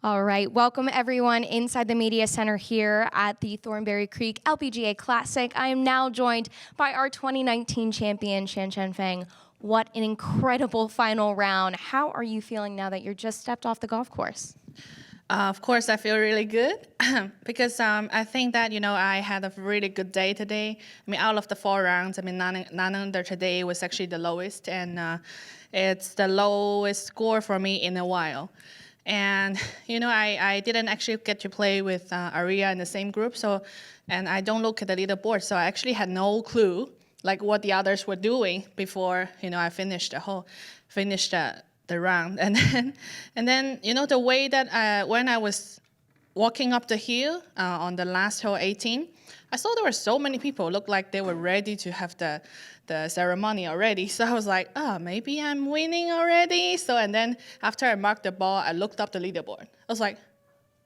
All right, welcome everyone inside the Media Center here at the Thornberry Creek LPGA Classic. I am now joined by our 2019 champion, Shanshan Feng. What an incredible final round. How are you feeling now that you're just stepped off the golf course? Of course, I feel really good because I think that, I had a really good day today. I mean, out of the 4 rounds, nine under today was actually the lowest, and it's the lowest score for me in a while. And, I didn't actually get to play with Aria in the same group, and I don't look at the leaderboard, so I actually had no clue like what the others were doing before, I finished the round. And then the way that when I was walking up the hill on the last hole 18, I saw there were so many people, looked like they were ready to have the ceremony already. So I was like, oh, maybe I'm winning already. And then after I marked the ball, I looked up the leaderboard. I was like,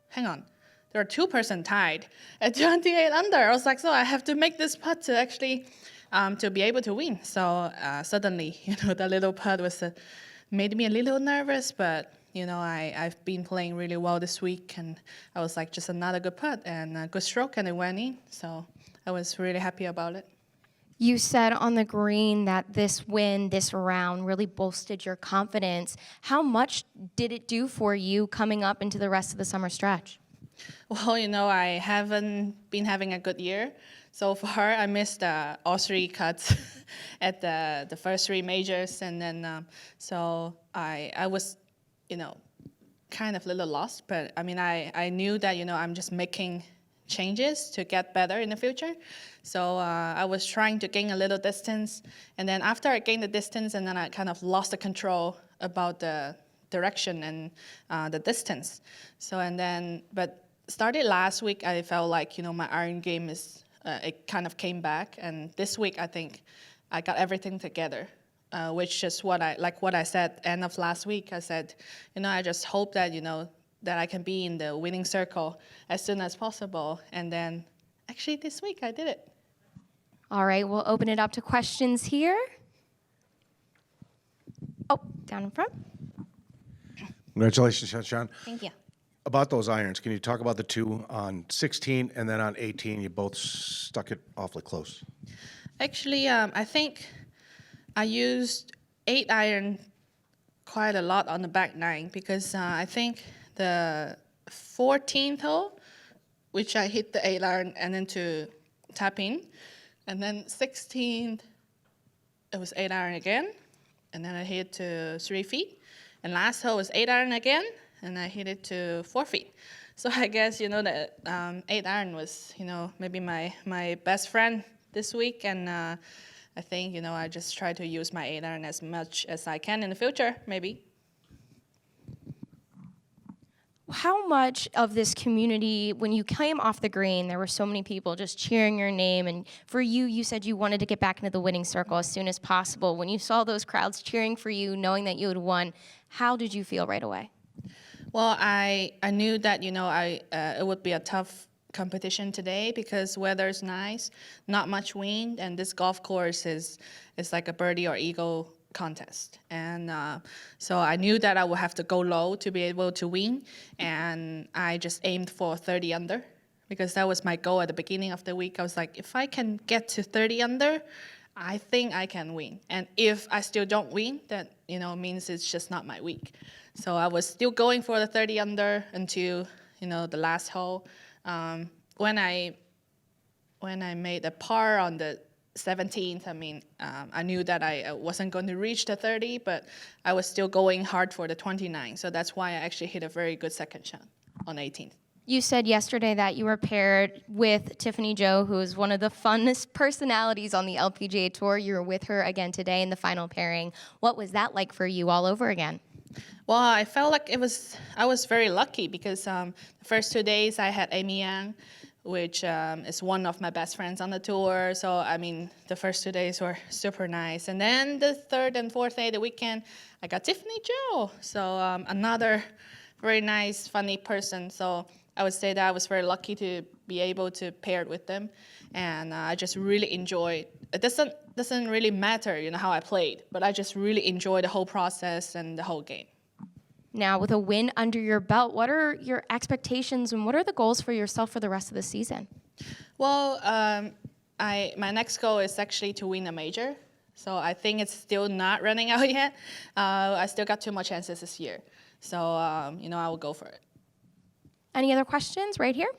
hang on, there are 2 persons tied at 28 under. I was like, so I have to make this putt to actually to be able to win. So suddenly, the little putt was made me a little nervous, but I've been playing really well this week, and I was like, just another good putt and a good stroke, and it went in. So I was really happy about it. You said on the green that this win, this round, really bolstered your confidence. How much did it do for you coming up into the rest of the summer stretch? Well, I haven't been having a good year so far. I missed all 3 cuts at the first 3 majors, and then so I was, kind of a little lost. But I knew that I'm just making changes to get better in the future. So I was trying to gain a little distance, and then after I gained the distance, and then I kind of lost the control about the direction and the distance. But started last week, I felt like my iron game it kind of came back, and this week I think I got everything together, which is what I said end of last week. I said, I just hope that that I can be in the winning circle as soon as possible, and then actually this week I did it. All right, we'll open it up to questions here. Oh, down in front. Congratulations, Shanshan. Thank you. About those irons, can you talk about the 2 on 16 and then on 18? You both stuck it awfully close. Actually, I think I used 8 iron quite a lot on the back 9 because I think the 14th hole, which I hit the 8 iron and then to tap in, and then 16th, it was 8 iron again, and then I hit to 3 feet, and last hole was 8 iron again, and I hit it to 4 feet. So I guess, that 8 iron was, maybe my best friend this week, and I think, I just try to use my 8 iron as much as I can in the future, maybe. How much of this community, when you came off the green, there were so many people just cheering your name, and for you, you said you wanted to get back into the winning circle as soon as possible. When you saw those crowds cheering for you, knowing that you had won, how did you feel right away? Well, I knew that, it would be a tough competition today because weather's nice, not much wind, and this golf course is like a birdie or eagle contest. And so I knew that I would have to go low to be able to win, and I just aimed for 30 under because that was my goal at the beginning of the week. I was like, if I can get to 30 under, I think I can win. And if I still don't win, that means it's just not my week. So I was still going for the 30 under until the last hole. When I made a par on the 17th, I knew that I wasn't going to reach the 30, but I was still going hard for the 29. So that's why I actually hit a very good second shot on 18th. You said yesterday that you were paired with Tiffany Joe, who is one of the funnest personalities on the LPGA Tour. You were with her again today in the final pairing. What was that like for you all over again? Well, I felt like I was very lucky because the first 2 days I had Amy Yang, which is one of my best friends on the tour. So, the first 2 days were super nice. And then the 3rd and 4th day, the weekend, I got Tiffany Joe. So another very nice, funny person. So I would say that I was very lucky to be able to pair it with them. And I just really enjoyed it. Doesn't really matter, how I played, but I just really enjoyed the whole process and the whole game. now with a win under your belt. What are your expectations and what are the goals for yourself for the rest of the season? Well, my next goal is actually to win a major. So I think it's still not running out yet. I still got 2 more chances this year. So, I will go for it. Any other questions right here?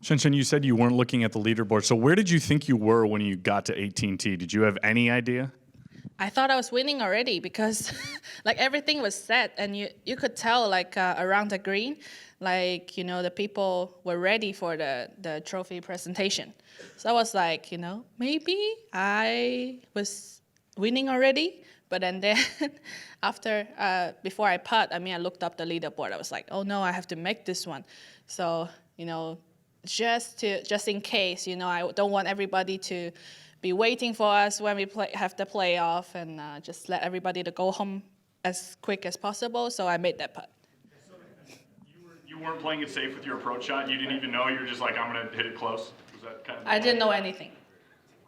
Shanshan, you said you weren't looking at the leaderboard. So where did you think you were when you got to 18T? Did you have any idea? I thought I was winning already because like everything was set and you could tell like around the green, like, the people were ready for the trophy presentation. So I was like, maybe I was winning already. But then after, before I putt, I looked up the leaderboard. I was like, oh no, I have to make this one. So, just in case, I don't want everybody to be waiting for us when we have the playoff and just let everybody to go home as quick as possible. So I made that putt. So you weren't playing it safe with your approach shot? You didn't even know? You were just like, I'm going to hit it close? Was that kind of I didn't know anything.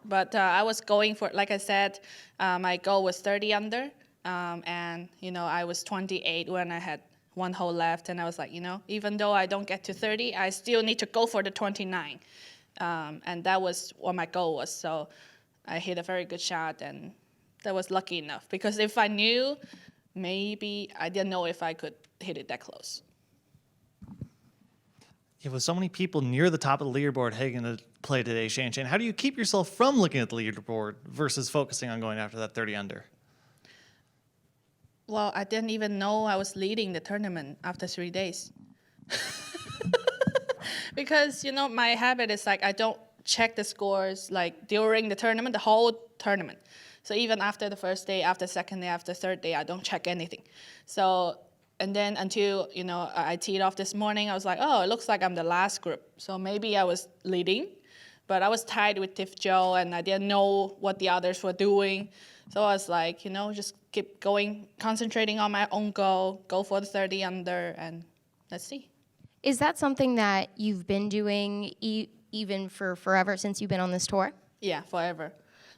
But I was going for, like I said, my goal was 30 under. And, I was 28 when I had 1 hole left. And I was like, even though I don't get to 30, I still need to go for the 29. And that was what my goal was. So I hit a very good shot, and that was lucky enough. Because if I knew, maybe I didn't know if I could hit it that close. Yeah, with so many people near the top of the leaderboard heading into play today, Shanshan, how do you keep yourself from looking at the leaderboard versus focusing on going after that 30 under? Well, I didn't even know I was leading the tournament after 3 days. Because, my habit is like I don't check the scores like during the tournament, the whole tournament. So even after the first day, after second day, after third day, I don't check anything. So, and then until, I teed off this morning, I was like, oh, it looks like I'm the last group. So maybe I was leading, but I was tied with Tiff Joe and I didn't know what the others were doing. So I was like, just keep going, concentrating on my own goal, go for the 30 under, and let's see. Is that something that you've been doing even for forever since you've been on this tour? Yeah, forever.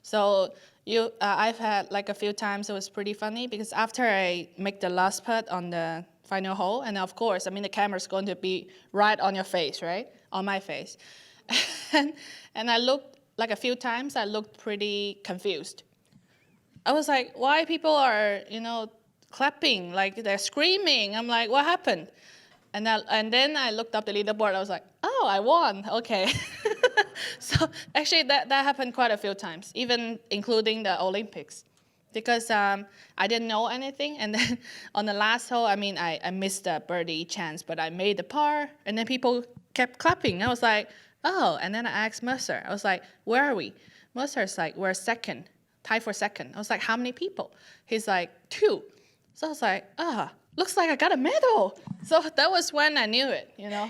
So I've had like a few times it was pretty funny because after I make the last putt on the final hole, and of course, the camera's going to be right on your face, right? On my face. and I looked, like a few times, I looked pretty confused. I was like, why people are, clapping, like they're screaming. I'm like, what happened? And then I looked up the leaderboard. I was like, oh, I won. Okay. So actually, that happened quite a few times, even including the Olympics, because I didn't know anything. And then on the last hole, I missed the birdie chance, but I made the par, and then people kept clapping. I was like, oh. And then I asked Mercer. I was like, where are we? Mercer's like, we're second, tied for second. I was like, how many people? He's like, 2. So I was like, looks like I got a medal. So that was when I knew it, Yeah.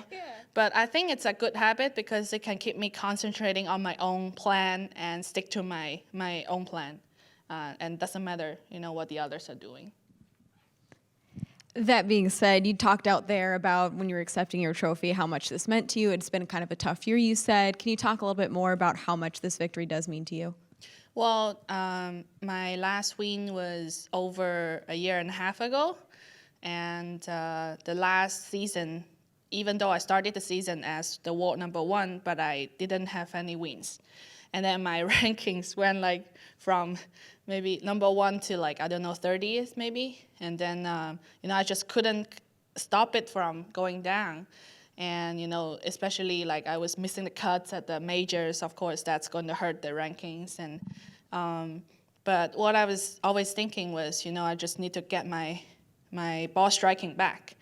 But I think it's a good habit because it can keep me concentrating on my own plan and stick to my own plan. And doesn't matter, what the others are doing. That being said, you talked out there about when you were accepting your trophy, how much this meant to you. It's been kind of a tough year, you said. Can you talk a little bit more about how much this victory does mean to you? Well, my last win was over a year and a half ago. And the last season, even though I started the season as the world #1, but I didn't have any wins. And then my rankings went like from maybe #1 to 30th maybe. And then, I just couldn't stop it from going down. And, especially I was missing the cuts at the majors. Of course, that's going to hurt the rankings. And but what I was always thinking was, I just need to get my ball striking back.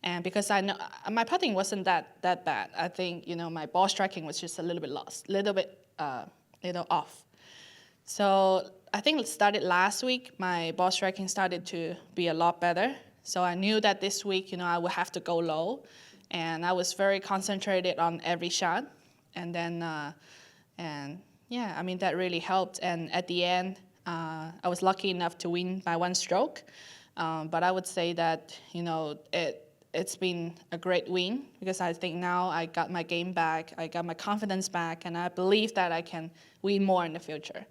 And because I know my putting wasn't that bad. I think, my ball striking was just a little bit lost, little off. So I think it started last week. My ball striking started to be a lot better. So I knew that this week, I would have to go low. And I was very concentrated on every shot. And then, that really helped. And at the end, I was lucky enough to win by 1 stroke. But I would say that, it's been a great win because I think now I got my game back, I got my confidence back, and I believe that I can win more in the future.